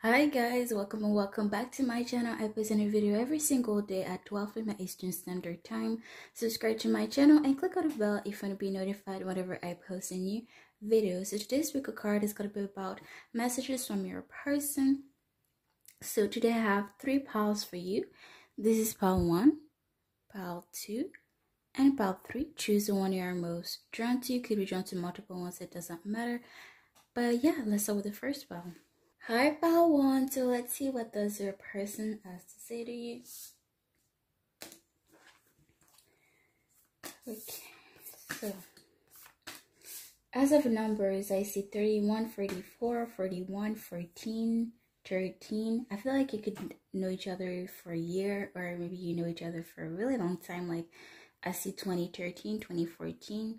Hi guys, welcome and welcome back to my channel. I post a new video every single day at 12 p.m. Eastern Standard Time. Subscribe to my channel and click on the bell if you want to be notified whenever I post a new video. So today's pick a card is going to be about messages from your person. So today I have 3 piles for you. This is pile 1, pile 2, and pile 3. Choose the one you are most drawn to. You could be drawn to multiple ones, it doesn't matter. But yeah, let's start with the first pile. Hi, pile 1. So let's see what does your person has to say to you. Okay, so as of numbers, I see 31, 44, 41, 14, 13. I feel like you could know each other for a year, or maybe you know each other for a really long time. Like I see 2013, 2014.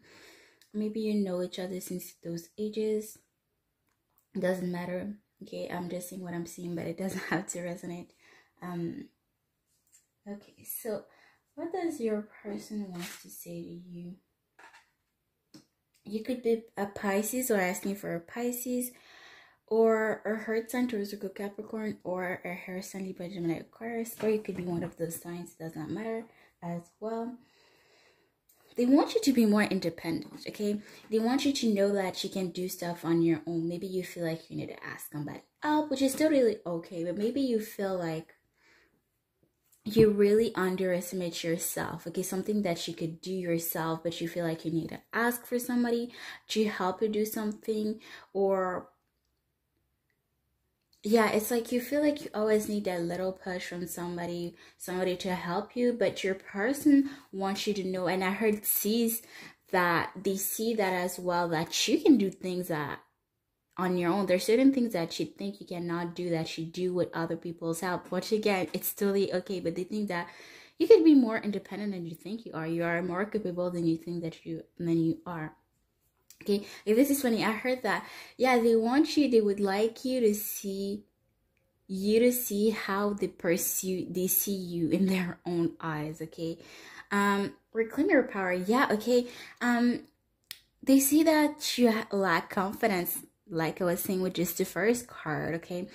Maybe you know each other since those ages. It doesn't matter. Okay, I'm just seeing what I'm seeing, but it doesn't have to resonate. Okay, so what does your person want to say to you? You could be a Pisces or asking for a Pisces, or a heart sign towards a Capricorn, or a hair sign Libra, Gemini, Aquarius, or you could be one of those signs. It does not matter as well. They want you to be more independent, okay? They want you to know that you can do stuff on your own. Maybe you feel like you need to ask somebody help, which is still really okay. But maybe you feel like you really underestimate yourself, okay? Something that you could do yourself, but you feel like you need to ask for somebody to help you do something. Or yeah, it's like you feel like you always need that little push from somebody to help you, but your person wants you to know, and I heard sees that they see that as well, that you can do things that on your own. There's certain things that you think you cannot do that you do with other people's help, which again, it's totally okay, but they think that you could be more independent than you think you are. You are more capable than you think that you are. Okay, if this is funny, I heard that, yeah, they would like you to see how they see you in their own eyes. Okay, reclaim your power. Yeah, okay. They see that you lack confidence, like I was saying with just the first card. Okay,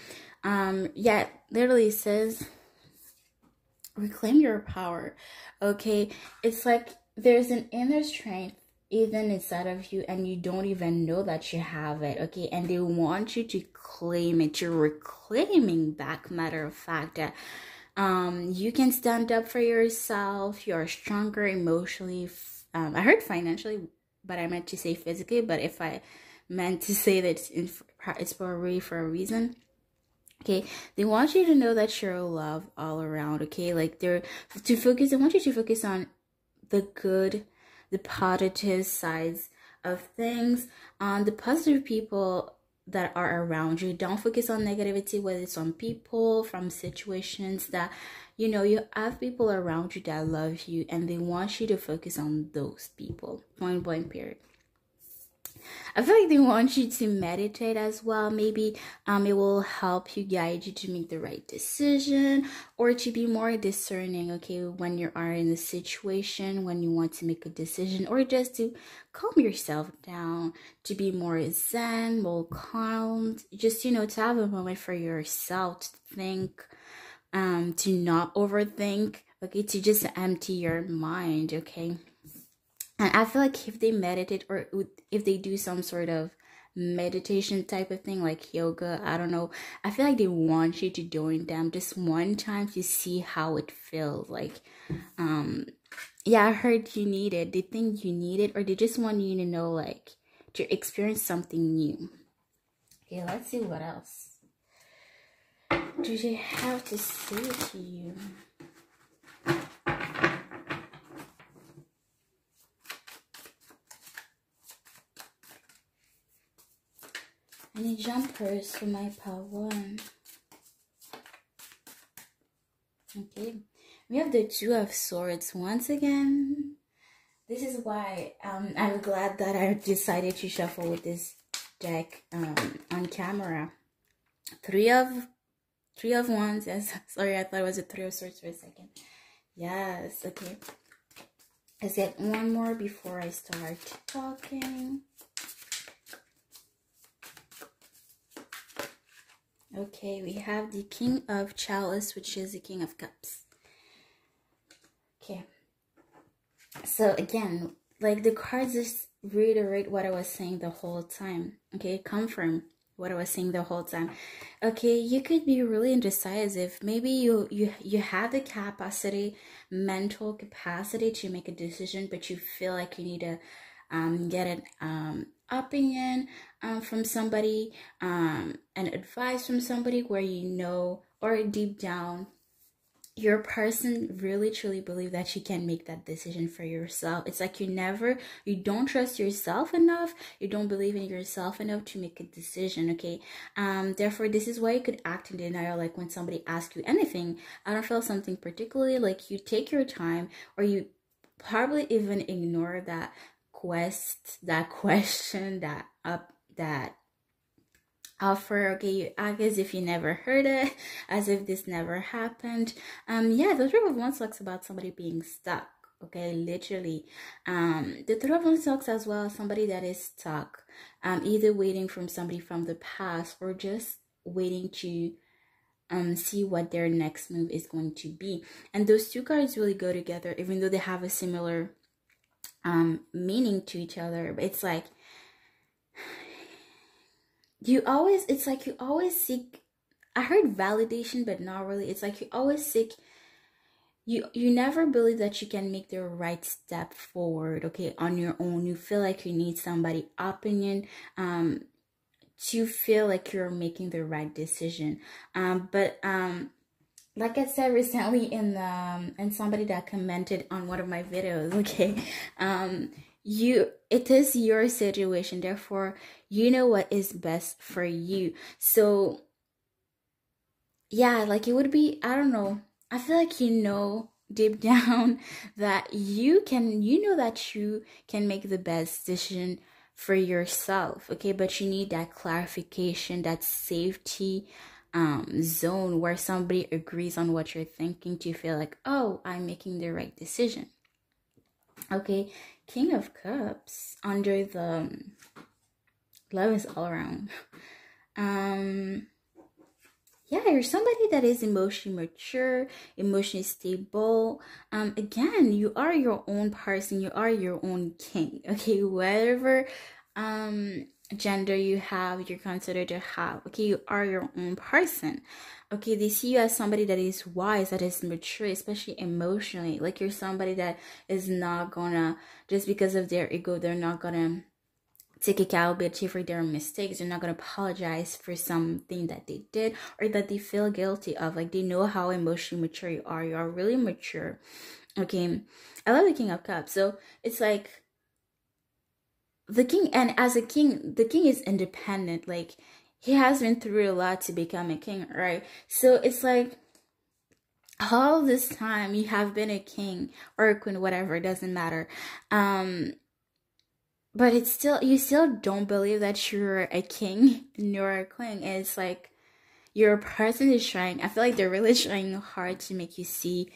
yeah, literally says reclaim your power. Okay, it's like there's an inner strength even inside of you, and you don't even know that you have it. Okay, and they want you to claim it. You're reclaiming back, matter of fact, that you can stand up for yourself. You're stronger emotionally. I heard financially, but I meant to say physically. But if I meant to say that it's probably for a reason. Okay, they want you to know that you're loved all around. Okay, like they want you to focus on the good, the positive sides of things, on the positive people that are around you. Don't focus on negativity, whether it's on people, from situations that, you have people around you that love you, and they want you to focus on those people. Point blank, period. I feel like they want you to meditate as well. Maybe it will help you, guide you to make the right decision, or to be more discerning, okay, when you are in a situation, when you want to make a decision, or just to calm yourself down, to be more zen, more calm, just, to have a moment for yourself to think, to not overthink, okay, to just empty your mind, okay. And I feel like if they meditate, or if they do some sort of meditation type of thing, like yoga, I don't know, I feel like they want you to join them just one time to see how it feels. Like, yeah, I heard you need it. They think you need it, or they just want you to know, like, to experience something new. Okay, let's see what else do they have to say to you. I need jumpers for my pile 1. Okay, we have the Two of Swords once again. This is why I'm glad that I decided to shuffle with this deck on camera. Three of Wands. Yes, sorry, I thought it was a Three of Swords for a second. Yes, okay. Let's get one more before I start talking. Okay. Okay, we have the King of Chalice, which is the King of Cups. Okay, so again, like the cards just reiterate what I was saying the whole time. Okay, confirm what I was saying the whole time. Okay, you could be really indecisive. Maybe you have the capacity, mental capacity to make a decision, but you feel like you need to get an opinion from somebody, an advice from somebody where you know, or deep down your person really truly believe that you can make that decision for yourself. It's like you don't trust yourself enough, you don't believe in yourself enough to make a decision. Okay, therefore this is why you could act in denial, like when somebody asks you anything. I don't feel something particularly, like you take your time, or you probably even ignore that question, that offer. Okay, you act as if you never heard it, as if this never happened. Yeah, the Three of Wands talks about somebody being stuck. Okay, literally. The Three of Wands talks as well somebody that is stuck, either waiting from somebody from the past, or just waiting to see what their next move is going to be. And those two cards really go together, even though they have a similar meaning to each other. But it's like you always seek, I heard validation, but not really. It's like you always seek, you never believe that you can make the right step forward, okay, on your own. You feel like you need somebody opinion to feel like you're making the right decision. But like I said recently in somebody that commented on one of my videos, okay, it is your situation, therefore you know what is best for you. So yeah, like it would be, I don't know, I feel like you know deep down that you know that you can make the best decision for yourself, okay, but you need that clarification, that safety zone where somebody agrees on what you're thinking to feel like, oh, I'm making the right decision. Okay, King of Cups under the love is all around. Yeah, you're somebody that is emotionally mature, emotionally stable. Again, you are your own person, you are your own king. Okay, whatever gender you have, you're considered to have. Okay, you are your own person. Okay, they see you as somebody that is wise, that is mature, especially emotionally. Like you're somebody that is not gonna, just because of their ego, they're not gonna take accountability for their mistakes. They're not going to apologize for something that they did or that they feel guilty of. Like they know how emotionally mature you are. You are really mature. Okay, I love the King of Cups. So it's like the king, and as a king, the king is independent. Like he has been through a lot to become a king, right? So it's like all this time you have been a king or a queen, whatever, it doesn't matter. But it's still, you still don't believe that you're a king and you're a queen. And it's like your person is trying, I feel like they're really trying hard to make you see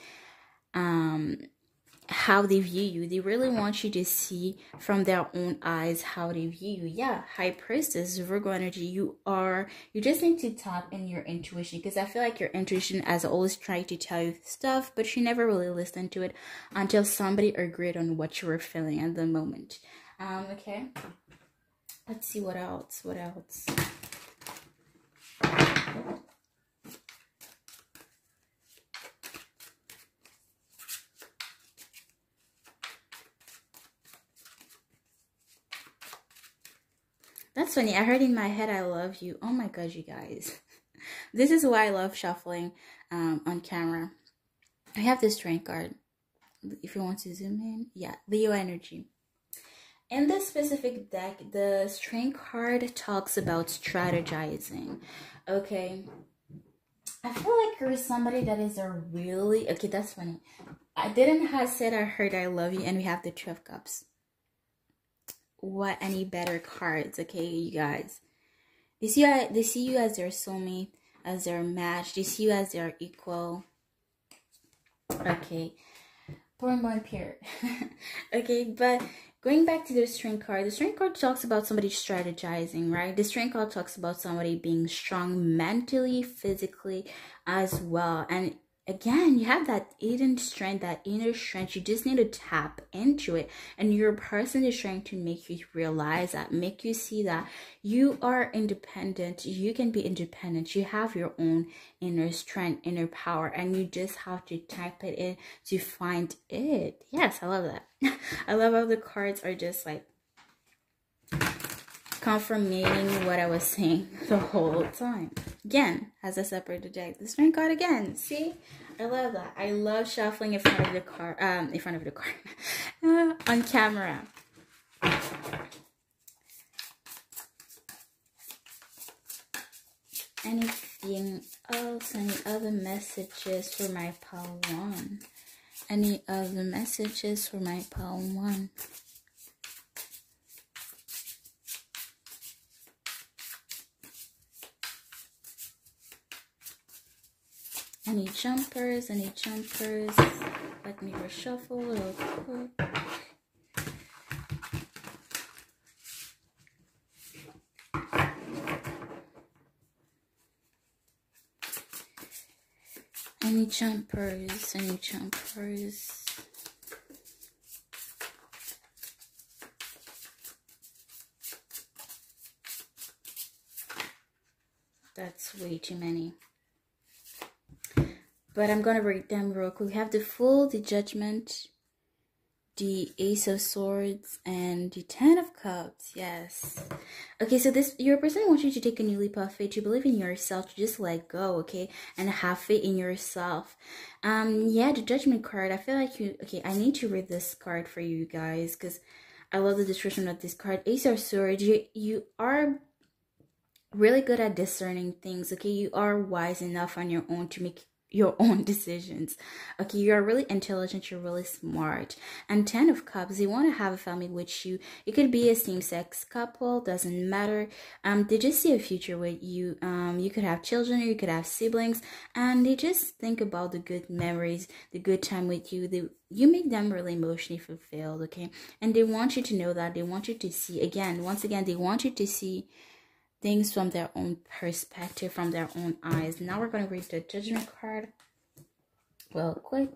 how they view you. They really want you to see from their own eyes how they view you. Yeah, High Priestess, Virgo energy, you just need to tap in your intuition, because I feel like your intuition has always tried to tell you stuff, but you never really listened to it until somebody agreed on what you were feeling at the moment. Okay, let's see what else. That's funny. I heard in my head, I love you. Oh my god, you guys. This is why I love shuffling on camera. I have this strength card. If you want to zoom in. Yeah, Leo energy. In this specific deck, the strength card talks about strategizing. Okay. I feel like you're somebody that is a really... Okay, that's funny. I didn't have said I heard I love you, and we have the Two of Cups. What any better cards, okay, you guys? They see you as their soulmate, as their match. They see you as their equal. Okay. Point period. Okay, but Going back to the strength card talks about somebody strategizing, right? The strength card talks about somebody being strong mentally, physically as well. And again, you have that hidden strength, that inner strength. You just need to tap into it. And your person is trying to make you realize that, make you see that you are independent. You can be independent. You have your own inner strength, inner power, and you just have to type it in to find it. Yes, I love that. I love how the cards are just like confirming what I was saying the whole time. Again, as I separate the deck, the strength card again. See, I love that. I love shuffling in front of the card, on camera. Anything else? Any other messages for my pile one? Any other messages for my pile one? Any jumpers? Any jumpers? Let me reshuffle real quick. Any jumpers? Any jumpers? That's way too many. But I'm going to read them real quick. We have the Fool, the Judgment, the Ace of Swords, and the Ten of Cups. Yes. Okay, so your person wants you to take a new leap of faith, to believe in yourself, to just let go, okay, and have faith in yourself. Yeah, the Judgment card. I feel like okay, I need to read this card for you guys because I love the description of this card. Ace of Swords. You are really good at discerning things, okay? You are wise enough on your own to make your own decisions, okay? You are really intelligent, you're really smart. And Ten of Cups, they want to have a family with you. It could be a same-sex couple, doesn't matter. They just see a future with you. You could have children, or you could have siblings, and they just think about the good memories, the good time with you. You make them really emotionally fulfilled, okay? And they want you to know that. They want you to see, once again, they want you to see things from their own perspective, from their own eyes. Now we're going to read the Judgment card real quick.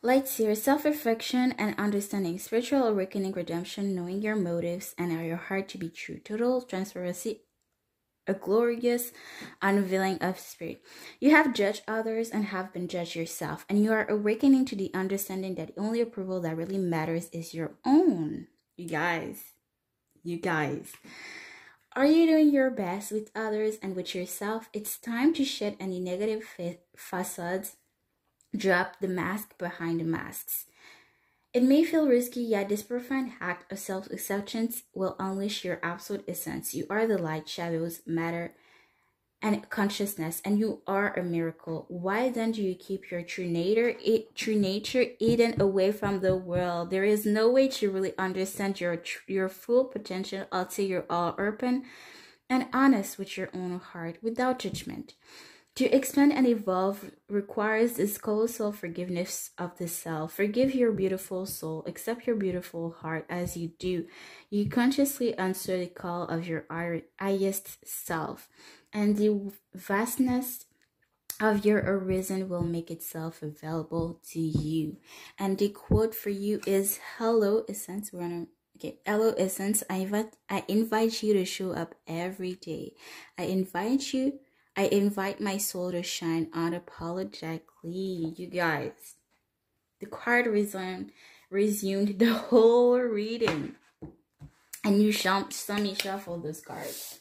Light Seer, self-reflection and understanding, spiritual awakening, redemption, knowing your motives and your heart to be true, total transparency, a glorious unveiling of spirit. You have judged others and have been judged yourself, and you are awakening to the understanding that the only approval that really matters is your own. You guys, are you doing your best with others and with yourself? It's time to shed any negative facades. Drop the mask behind the masks. It may feel risky, yet this profound act of self-acceptance will unleash your absolute essence. You are the light, shadows, matter, and consciousness, and you are a miracle. Why then do you keep your true nature hidden away from the world? There is no way to really understand your full potential until you're all open and honest with your own heart, without judgment. To expand and evolve requires this colossal forgiveness of the self. Forgive your beautiful soul. Accept your beautiful heart as you do. You consciously answer the call of your highest self. And the vastness of your arisen will make itself available to you. And the quote for you is, hello, Essence. Hello, Essence. I invite you to show up every day. I invite my soul to shine unapologetically. You guys, the card resumed the whole reading, and you shuffle those cards.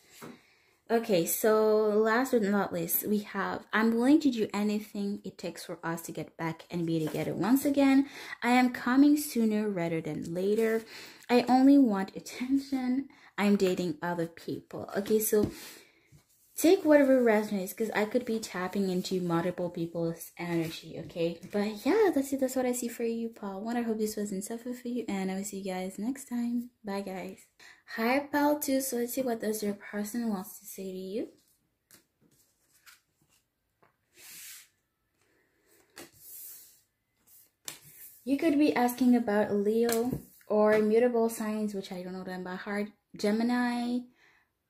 Okay, so last but not least, we have, I'm willing to do anything it takes for us to get back and be together once again. I am coming sooner rather than later. I only want attention. I'm dating other people. Okay, so take whatever resonates, because I could be tapping into multiple people's energy, okay? But yeah, that's it. That's what I see for you, Paul. One, I hope this wasn't suffer for you, and I will see you guys next time. Bye, guys. Hi, Pal 2. So let's see, what does your person wants to say to you? You could be asking about Leo or mutable signs, which I don't know them by heart. Gemini,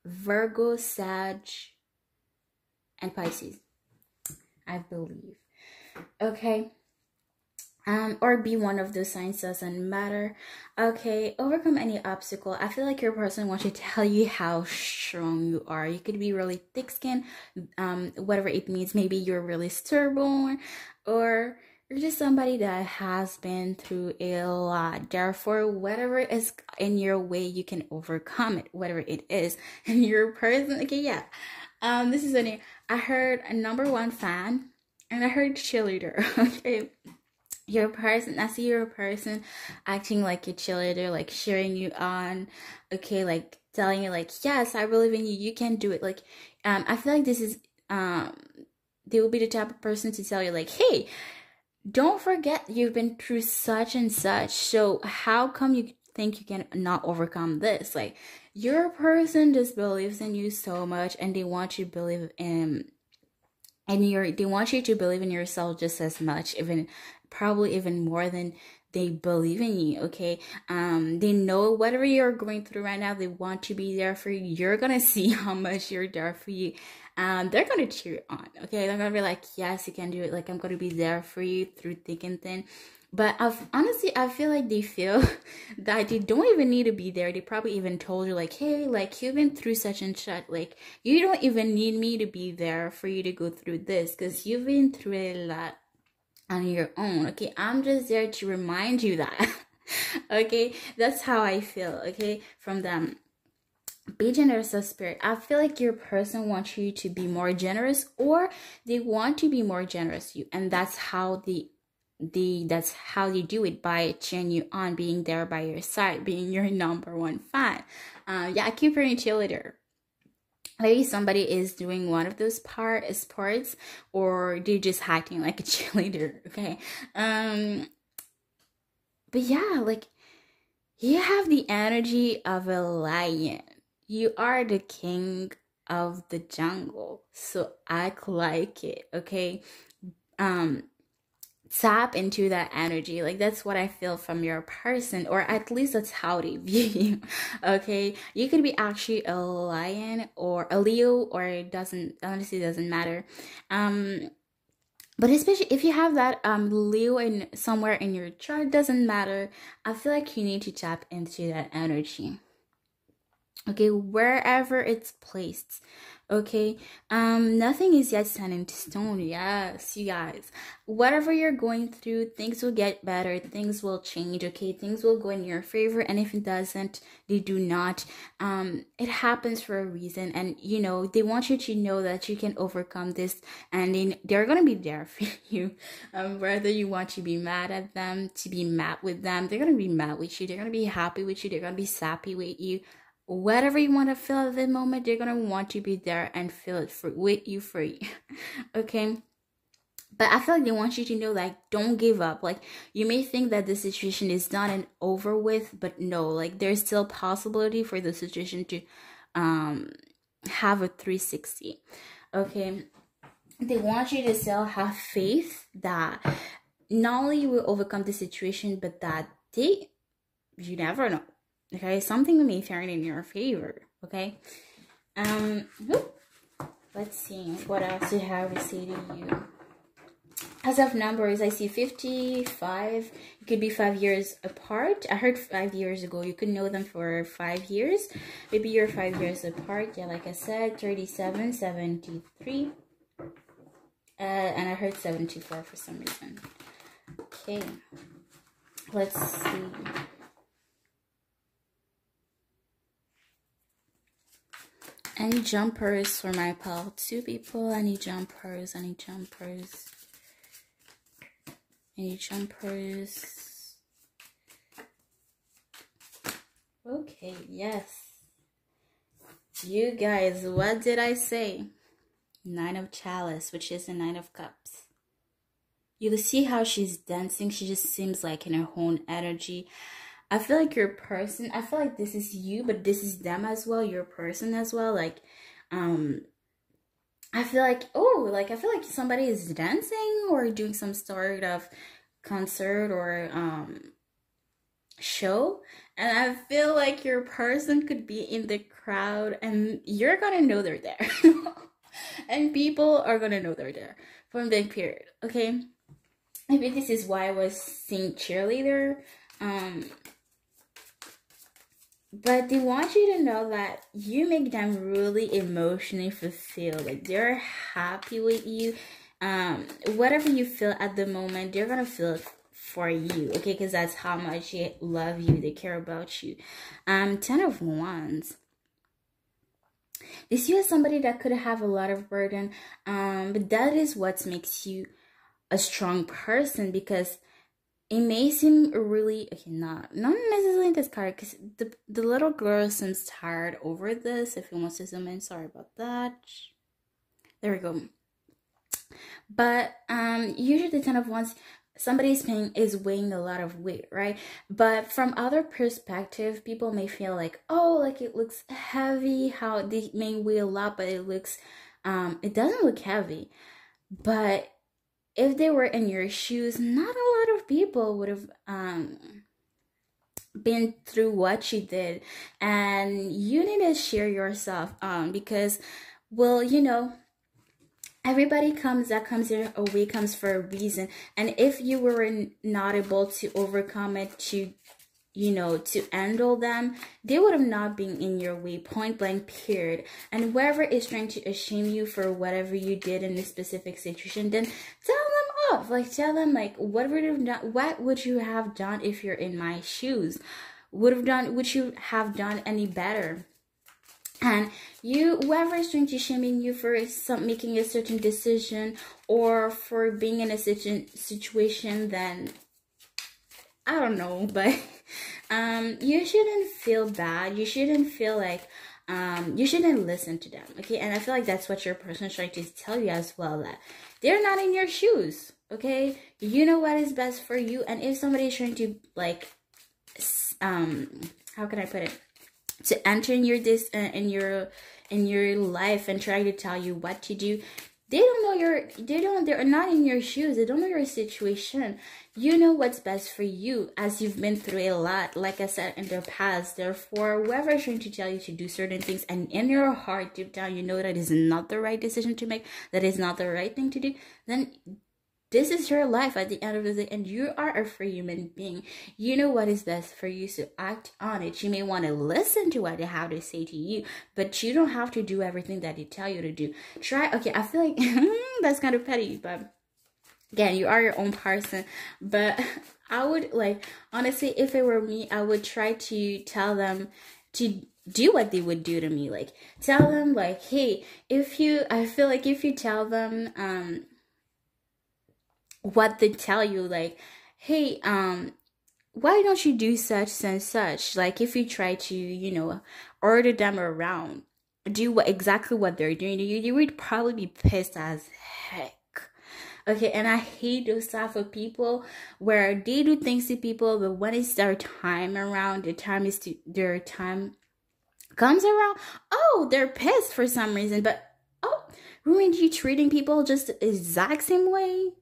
Virgo, Sag, and Pisces, I believe. Okay. Or be one of those signs, doesn't matter. Okay, overcome any obstacle. I feel like your person wants to tell you how strong you are. You could be really thick-skinned, whatever it means. Maybe you're really stubborn, or you're just somebody that has been through a lot. Therefore, whatever is in your way, you can overcome it, whatever it is. And your person, okay, yeah. This is a new. I heard a #1 fan, and I heard cheerleader. Okay. Your person, I see your person acting like a cheerleader, like cheering you on, okay, like telling you like, yes, I believe in you, you can do it. Like, I feel like this is, they will be the type of person to tell you like, hey, don't forget you've been through such and such, so how come you think you can not overcome this? Like, your person just believes in you so much, and they want you to believe in, and they want you to believe in yourself just as much, even probably even more than they believe in you, okay? They know whatever you're going through right now, they want to be there for you. You're gonna see how much you're there for you. They're gonna cheer you on, okay? They're gonna be like, yes, you can do it. Like, I'm gonna be there for you through thick and thin. But honestly, I feel like they feel that they don't even need to be there. They probably even told you like, hey, like, you've been through such and such. Like, you don't even need me to be there for you to go through this, because you've been through a lot on your own, okay? I'm just there to remind you that. Okay, that's how I feel, okay, from them. Be generous of spirit. I feel like your person wants you to be more generous, or they want to be more generous to you, and that's how that's how you do it, by cheering you on, being there by your side, being your #1 fan. Yeah, keep your cheerleader. Maybe somebody is doing one of those sports, or they're just acting like a cheerleader, okay? But yeah, like, you have the energy of a lion. You are the king of the jungle, so act like it, okay? Tap into that energy. Like, that's what I feel from your person, or at least that's how they view you. Okay, you could be actually a lion or a Leo, or it doesn't, honestly doesn't matter. But especially if you have that Leo in somewhere in your chart, doesn't matter. I feel like you need to tap into that energy, okay, wherever it's placed, okay? Nothing is yet set in stone. Yes, you guys, whatever you're going through, things will get better, things will change, okay? Things will go in your favor, and if it doesn't, they do not. It happens for a reason, and you know, they want you to know that you can overcome this, and they're gonna be there for you. Whether you want to be mad at them, to be mad with them, they're gonna be mad with you, they're gonna be happy with you, they're gonna be sappy with you. Whatever you want to feel at the moment, they're gonna want to be there and feel it with you free. Okay, but I feel like they want you to know, like, don't give up. Like, you may think that the situation is done and over with, but no, like, there's still possibility for the situation to have a 360. Okay, they want you to still have faith that not only you will overcome the situation, but that you never know. Okay, something may turn in your favor. Okay, let's see what else do I have to say to you. As of numbers, I see 55. It could be 5 years apart. I heard 5 years ago you could know them for 5 years. Maybe you're 5 years apart. Yeah, like I said, 37, 73. And I heard 74 for some reason. Okay, let's see. Any jumpers for my pal 2 people? Any jumpers? Any jumpers? Any jumpers? Okay, yes. You guys, what did I say? Nine of Chalice, which is the Nine of Cups. You see how she's dancing. She just seems like in her own energy. I feel like your person, I feel like this is you, but this is them as well, your person as well. Like, I feel like, oh, like I feel like somebody is dancing or doing some sort of concert or show, and I feel like your person could be in the crowd and you're gonna know they're there. And people are gonna know they're there from the period, okay? Maybe this is why I was seeing cheerleader. But they want you to know that you make them really emotionally fulfilled. Like they're happy with you. Whatever you feel at the moment, they're gonna feel it for you, okay? Because that's how much they love you, they care about you. 10 of Wands. This you as somebody that could have a lot of burden, but that is what makes you a strong person, because it may seem really, okay, not necessarily this card, because the little girl seems tired over this. If you want to zoom in, sorry about that. There we go. But usually the 10 of Wands, somebody's pain is weighing a lot of weight, right? But from other perspective, people may feel like, oh, like it looks heavy, how they may weigh a lot, but it looks, it doesn't look heavy. But if they were in your shoes, not a lot of people would have been through what you did. And you need to share yourself because, well, you know, everybody that comes here away comes for a reason. And if you were not able to overcome it, to to handle them, they would have not been in your way, point blank, period. And whoever is trying to shame you for whatever you did in this specific situation, then tell them off. Like, tell them, like, what would you have done if you're in my shoes? Would you have done any better? And whoever is trying to shaming you for making a certain decision or for being in a certain situation, then I don't know, but you shouldn't feel bad. You shouldn't feel like you shouldn't listen to them, okay? And I feel like that's what your person is trying to tell you as well, that they're not in your shoes, okay? You know what is best for you. And if somebody is trying to, like, how can I put it, to enter in your life and try to tell you what to do, they're not in your shoes. They don't know your situation. You know what's best for you, as you've been through a lot, like I said, in the past. Therefore, whoever is trying to tell you to do certain things, and in your heart, deep down, you know that is not the right decision to make, that is not the right thing to do, then this is your life at the end of the day, and you are a free human being. You know what is best for you, so act on it. You may want to listen to what they have to say to you, but you don't have to do everything that they tell you to do. Okay, I feel like that's kind of petty, but again, you are your own person. But I would, like, honestly, if it were me, I would try to tell them to do what they would do to me. Like, tell them, like, hey, I feel like if you tell them, what they tell you, like, hey, why don't you do such and such? Like, if you try to, order them around, do exactly what they're doing, you would probably be pissed as heck. Okay, and I hate those type of people where they do things to people, but when it's their time around, their time comes around, oh, they're pissed for some reason. But oh, weren't you treating people just the exact same way?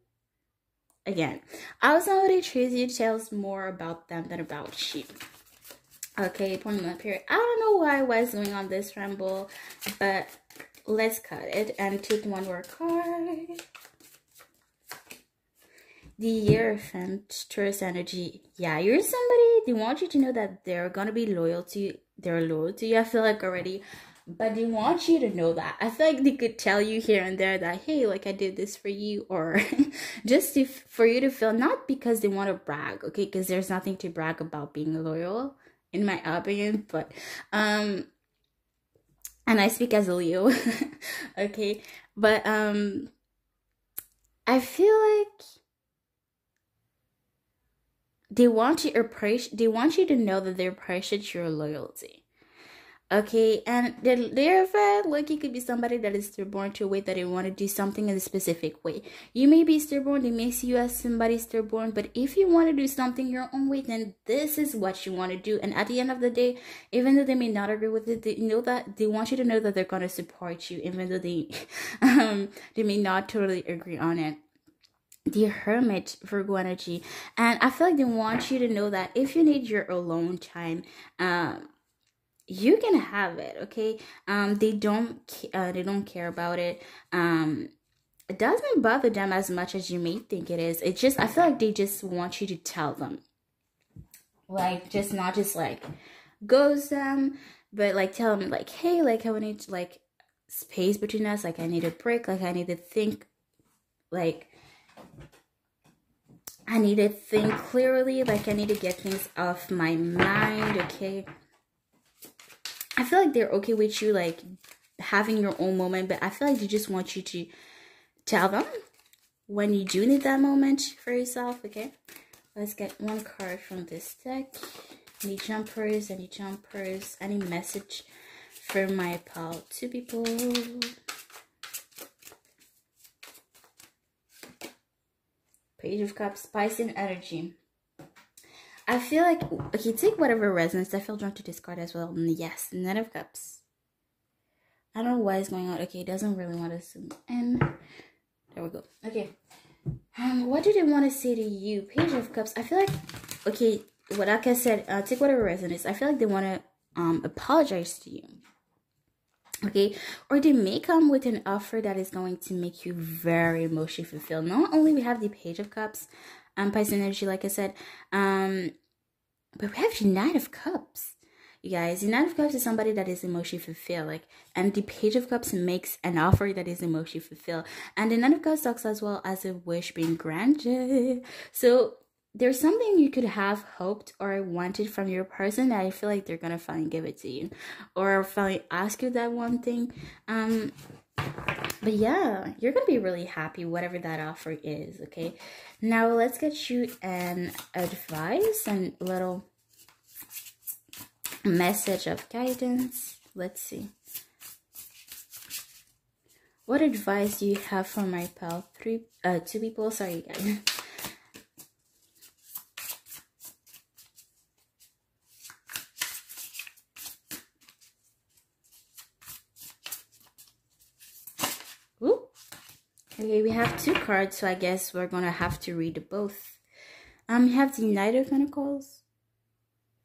Again, how somebody treats you tells more about them than about you. Okay, point blank, period. I don't know why I was going on this ramble, but let's cut it and take one more card. The Hierophant, Taurus energy. Yeah, you're somebody, they want you to know that they're gonna be loyal to you. They're loyal to you, I feel like, already. But they want you to know that. I feel like they could tell you here and there that, hey, like, I did this for you, or just for you to feel, not because they want to brag, okay? Because there's nothing to brag about being loyal, in my opinion. But and I speak as a Leo, okay? But I feel like they want you to know that they appreciate your loyalty. Okay, and the other like it could be somebody that is stubborn to a way that they want to do something in a specific way. You may be stubborn, they may see you as somebody stubborn, but if you want to do something your own way, then this is what you want to do. And at the end of the day, even though they may not agree with it, they know that they want you to know that they're gonna support you, even though they they may not totally agree on it. The Hermit, Virgo energy, and I feel like they want you to know that if you need your alone time, you can have it. Okay, they don't care about it. It doesn't bother them as much as you may think it is. It just, I feel like they just want you to tell them, like, just not just like ghost them, but like tell them like, hey, like I need like space between us, like I need a break, like I need to think, like I need to think clearly, like I need to get things off my mind. Okay, I feel like they're okay with you like having your own moment, but I feel like they just want you to tell them when you do need that moment for yourself. Okay, let's get one card from this deck. Any jumpers, any message for my pal two people. Page of Cups, Piscean energy. I feel like, okay, take whatever resonates. I feel drawn to discard as well. Yes, Knight of Cups. I don't know what is going on. Okay, it doesn't really want to zoom in. There we go. Okay. What do they want to say to you? Page of Cups. I feel like, okay, like I said, take whatever resonates. I feel like they want to apologize to you. Okay, or they may come with an offer that is going to make you very emotionally fulfilled. Not only we have the Page of Cups, Piscean energy, like I said, but we have the Knight of Cups. You guys, the Knight of Cups is somebody that is emotionally fulfilled, like, and the Page of Cups makes an offer that is emotionally fulfilled, and the Knight of Cups talks as well as a wish being granted. So there's something you could have hoped or wanted from your person that I feel like they're gonna finally give it to you, or finally ask you that one thing. But yeah, you're gonna be really happy whatever that offer is. Okay, now let's get you an advice and little message of guidance. Let's see. What advice do you have for my pal? Two people. Sorry, guys. Ooh. Okay, we have two cards, so I guess we're gonna have to read both. You have the Knight of Pentacles.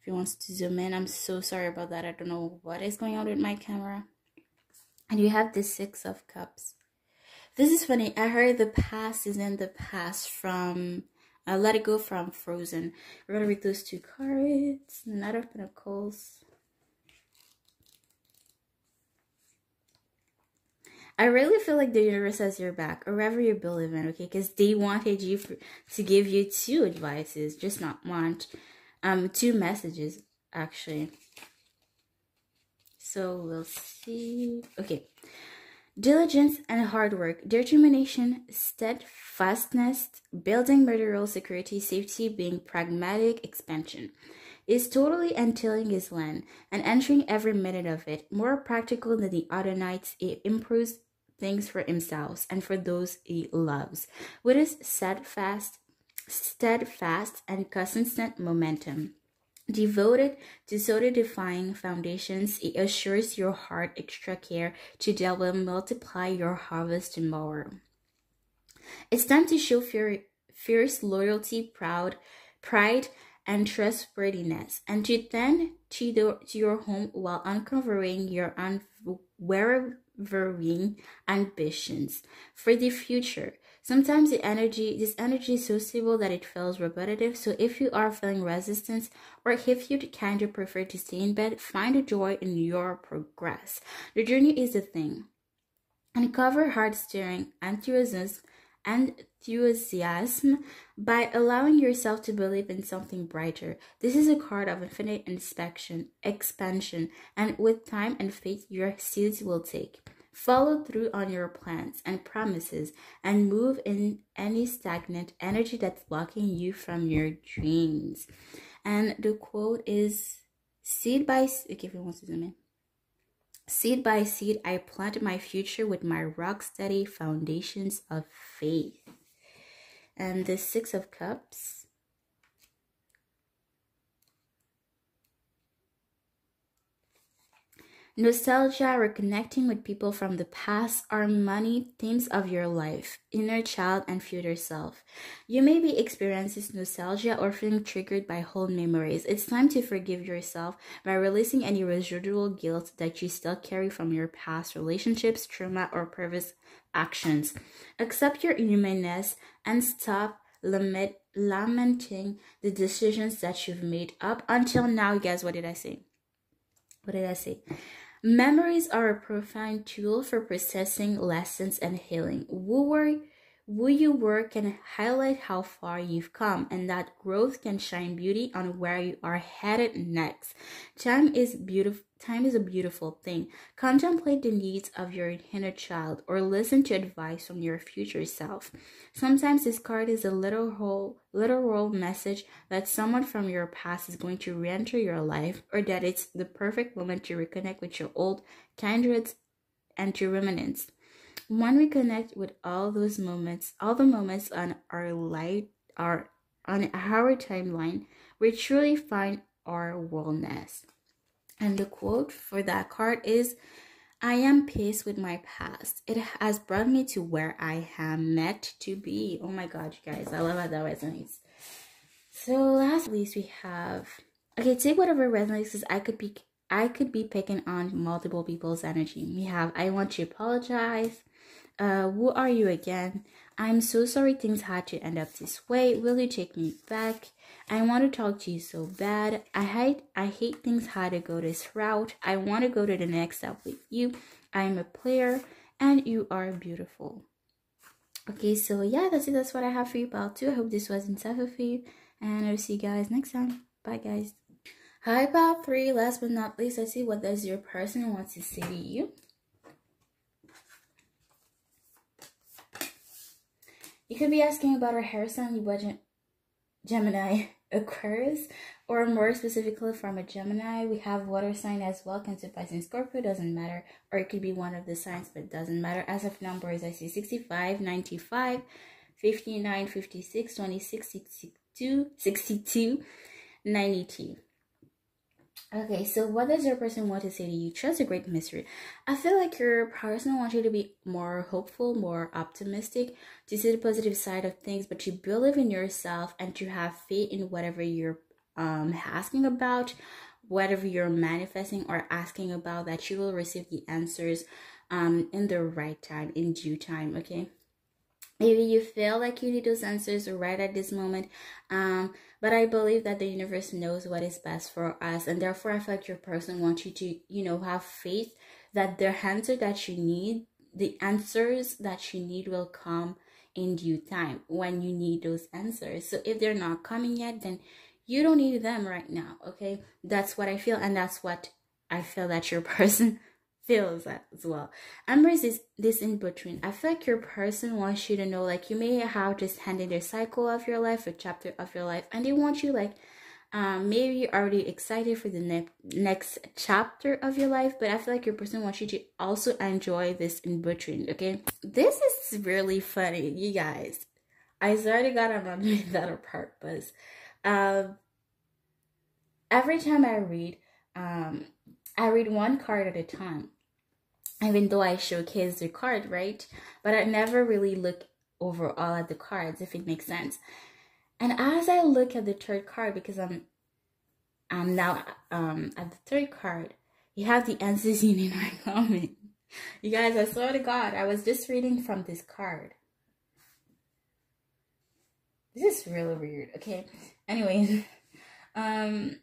If you want to zoom in, I'm so sorry about that. I don't know what is going on with my camera. And you have the Six of Cups. This is funny. I heard the past is in the past from Let It Go from Frozen. We're gonna read those two cards. The Knight of Pentacles. I really feel like the universe has your back, or wherever you believe in, okay? Because they wanted you to give you two advices, just not one. Two messages, actually. So we'll see. Okay. Diligence and hard work, determination, steadfastness, building material security, safety, being pragmatic, expansion. Is totally entailing his land and entering every minute of it. More practical than the other nights, it improves things for himself and for those he loves. With his steadfast and consistent momentum. Devoted to soul-defying foundations, it assures your heart extra care to that will multiply your harvest tomorrow. It's time to show fierce loyalty, pride, and trustworthiness, and to tend to your home while uncovering your unwavering ambitions for the future. Sometimes this energy is so stable that it feels repetitive. So if you are feeling resistance, or if you kind of prefer to stay in bed, find a joy in your progress. The journey is the thing. Uncover heart stirring enthusiasm by allowing yourself to believe in something brighter. This is a card of infinite expansion, and with time and faith, your seeds will take. Follow through on your plans and promises and move in any stagnant energy that's blocking you from your dreams. And the quote is, seed by, okay, if you want to zoom in. Seed by seed, I plant my future with my rock steady foundations of faith. And the Six of Cups. Nostalgia, reconnecting with people from the past are many themes of your life, inner child and future self. You may be experiencing nostalgia or feeling triggered by old memories. It's time to forgive yourself by releasing any residual guilt that you still carry from your past relationships, trauma, or previous actions. Accept your humanness and stop lamenting the decisions that you've made up until now. Guys, what did I say? What did I say? Memories are a profound tool for processing lessons and healing. Who you were can highlight how far you've come, and that growth can shine beauty on where you are headed next. Time is beautiful. Time is a beautiful thing. Contemplate the needs of your inner child or listen to advice from your future self. Sometimes this card is a literal message that someone from your past is going to re-enter your life, or that it's the perfect moment to reconnect with your old kindreds and to reminisce. When we connect with all the moments on our on our timeline, we truly find our wellness. And the quote for that card is, I am peace with my past. It has brought me to where I am meant to be. Oh my god, you guys, I love how that resonates. So last but not least, we have, okay, take whatever resonates, because I could be picking on multiple people's energy. We have, I want to apologize. Who are you again? I'm so sorry things had to end up this way. Will you take me back? I want to talk to you so bad. I hate things had to go this route. I want to go to the next step with you. I am a player and you are beautiful. Okay, so yeah, that's it. That's what I have for you, pal 2. I hope this was insightful for you, and I'll see you guys next time. Bye, guys. Hi, pal 3. Last but not least, let's see what does your person want to say to you. You could be asking about our hair sign, Libra, Gemini, Aquarius, or more specifically from a Gemini. We have water sign as well, Cancer, Pisces, Scorpio, doesn't matter. Or it could be one of the signs, but it doesn't matter. As of numbers, I see 65, 95, 59, 56, 26, 62, 62, 92. Okay, so what does your person want to say to you? Trust a great mystery. I feel like your person wants you to be more hopeful, more optimistic, to see the positive side of things, but to believe in yourself and to have faith in whatever you're asking about, whatever you're manifesting or asking about, that you will receive the answers in the right time, in due time, okay? Maybe you feel like you need those answers right at this moment, but I believe that the universe knows what is best for us, and therefore I feel like your person wants you to, have faith that the answer that you need, the answers that you need will come in due time when you need those answers. So if they're not coming yet, then you don't need them right now, okay? That's what I feel, and that's what I feel that your person feels as well. Embrace this in between. I feel like your person wants you to know, like, you may have just handed a cycle of your life, a chapter of your life, and they want you, like, maybe you're already excited for the next chapter of your life, but I feel like your person wants you to also enjoy this in between, okay? This is really funny, you guys. I swear to God, I'm not doing that on purpose. Every time I read one card at a time, even though I showcase the card, right? But I never really look overall at the cards, if it makes sense. And as I look at the third card, because I'm now at the third card, you have the answers you need are coming. You guys, I swear to God, I was just reading from this card. This is really weird, okay? Anyways, but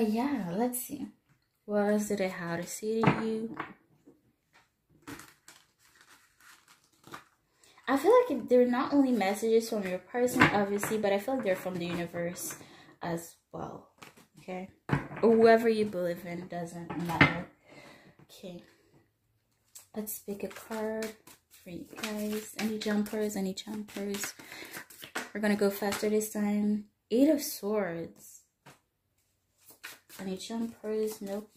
yeah, let's see. What else did I have to say to you? I feel like they're not only messages from your person, obviously, but I feel like they're from the universe as well, okay? Or whoever you believe in, doesn't matter. Okay, let's pick a card for you guys. Any jumpers? We're gonna go faster this time. 8 of Swords. Any jumpers? Nope.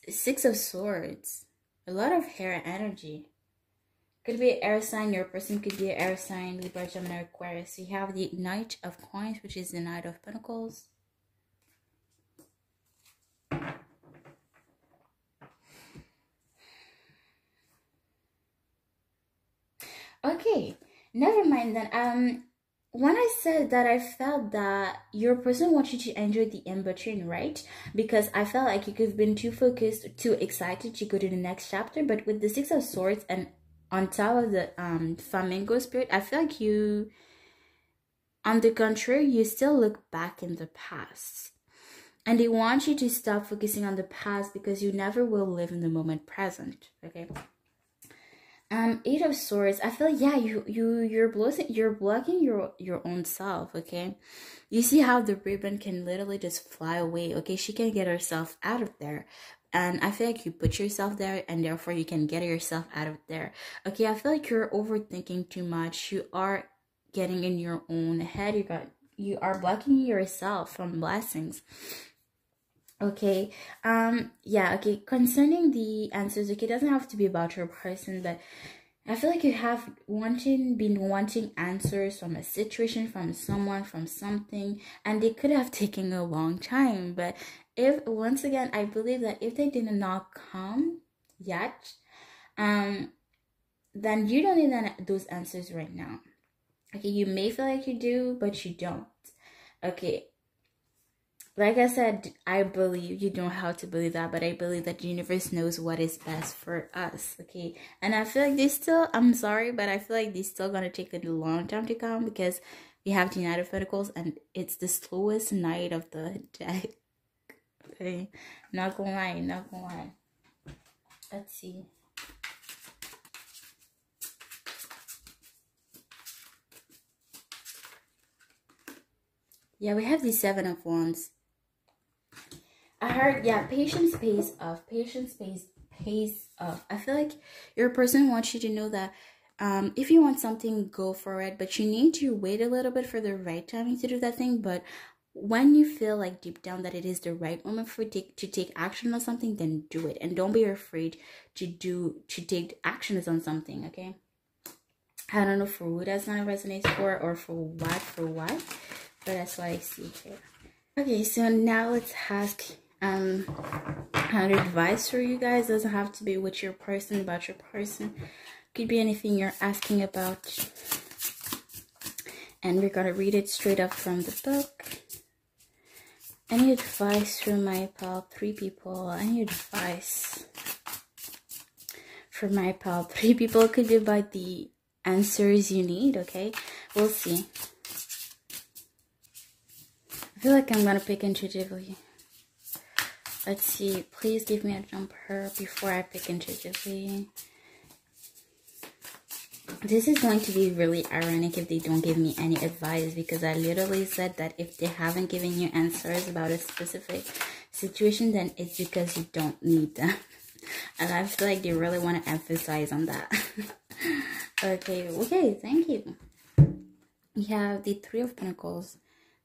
Six of Swords. A lot of hair energy. Could be an air sign. Your person could be an air sign, Libra, Gemini, Aquarius. You have the Knight of Coins, which is the Knight of Pentacles. Okay, never mind then. When I said that, I felt that your person wants you to enjoy the in-between, right? Because I felt like you could have been too focused, too excited to go to the next chapter. But with the Six of Swords and on top of the flamingo spirit, I feel like you, on the contrary, you still look back in the past. And they want you to stop focusing on the past because you never will live in the moment present, okay? Eight of Swords. I feel like, yeah, you're blocking your own self, okay? You see how the ribbon can literally just fly away, okay? She can get herself out of there. And I feel like you put yourself there and therefore you can get yourself out of there. Okay, I feel like you're overthinking too much. You are getting in your own head. You are blocking yourself from blessings. Okay, yeah, okay, concerning the answers, okay, it doesn't have to be about your person, but I feel like you have been wanting answers from a situation, from someone, from something, and they could have taken a long time. But if, once again, I believe that if they did not come yet, then you don't need those answers right now. Okay, you may feel like you do, but you don't. Okay, like I said, I believe, you don't have to believe that, but I believe that the universe knows what is best for us, okay? And I feel like they still, I'm sorry, but I feel like they're still going to take a long time to come because we have the Knight of Pentacles and it's the slowest night of the deck. Okay, not gonna lie. Let's see. Yeah, we have the Seven of Wands. I heard, yeah, patience pays off. Patience pays off. I feel like your person wants you to know that if you want something, go for it. But you need to wait a little bit for the right timing to do that thing. But when you feel like deep down that it is the right moment for to take action on something, then do it. And don't be afraid to take actions on something, okay? I don't know for who that's not resonates for or for what. But that's what I see here. Okay, so now let's ask an advice for you guys. Doesn't have to be with your person, about your person. Could be anything you're asking about. And we're gonna read it straight up from the book. Any advice for my pal, 3 people? Any advice for my pal, 3 people? Could be about the answers you need, okay? We'll see. I feel like I'm gonna pick intuitively. Let's see. Please give me a jumper before I pick intuitively. This is going to be really ironic if they don't give me any advice, because I literally said that if they haven't given you answers about a specific situation, then it's because you don't need them. And I feel like they really want to emphasize on that. Okay, thank you. We have the 3 of Pentacles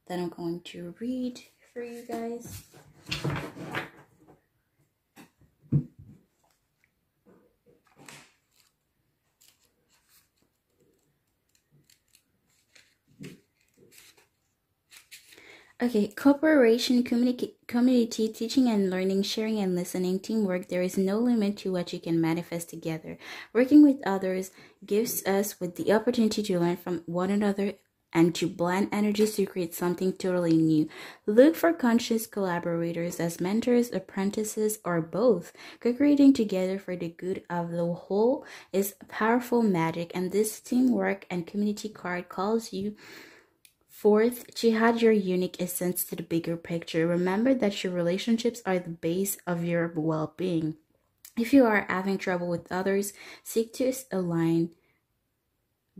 that I'm going to read for you guys. Okay, cooperation, community, teaching and learning, sharing and listening, teamwork. There is no limit to what you can manifest together. Working with others gives us with the opportunity to learn from one another and to blend energies to create something totally new. Look for conscious collaborators as mentors, apprentices, or both. Co-creating together for the good of the whole is powerful magic, and this teamwork and community card calls you forth to add your unique essence to the bigger picture. Remember that your relationships are the base of your well-being. If you are having trouble with others, seek to align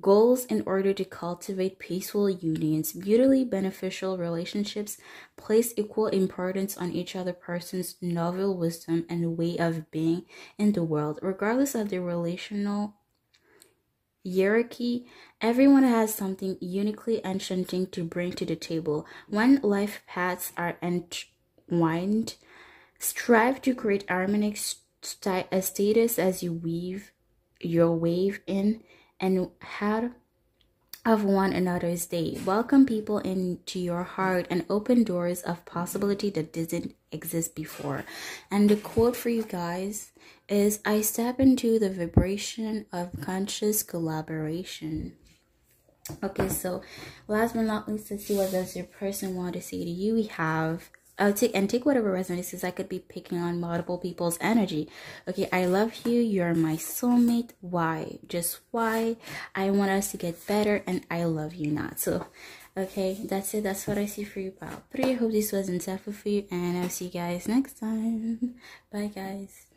goals in order to cultivate peaceful unions. Mutually beneficial relationships place equal importance on each other person's novel wisdom and way of being in the world. Regardless of the relational hierarchy, everyone has something uniquely enchanting to bring to the table. When life paths are entwined, Strive to create harmonic status as you weave your wave in and out of one another's day. Welcome people into your heart and open doors of possibility that didn't exist before. And the quote for you guys is, I step into the vibration of conscious collaboration. Okay, so last but not least, let's see what does your person want to say to you. We have take whatever resonates, because I could be picking on multiple people's energy. Okay, I love you, you're my soulmate. Why? Just why? I want us to get better, and I love you not. So okay, that's it. That's what I see for you, pile 3. I hope this was insightful for you, and I'll see you guys next time. Bye guys.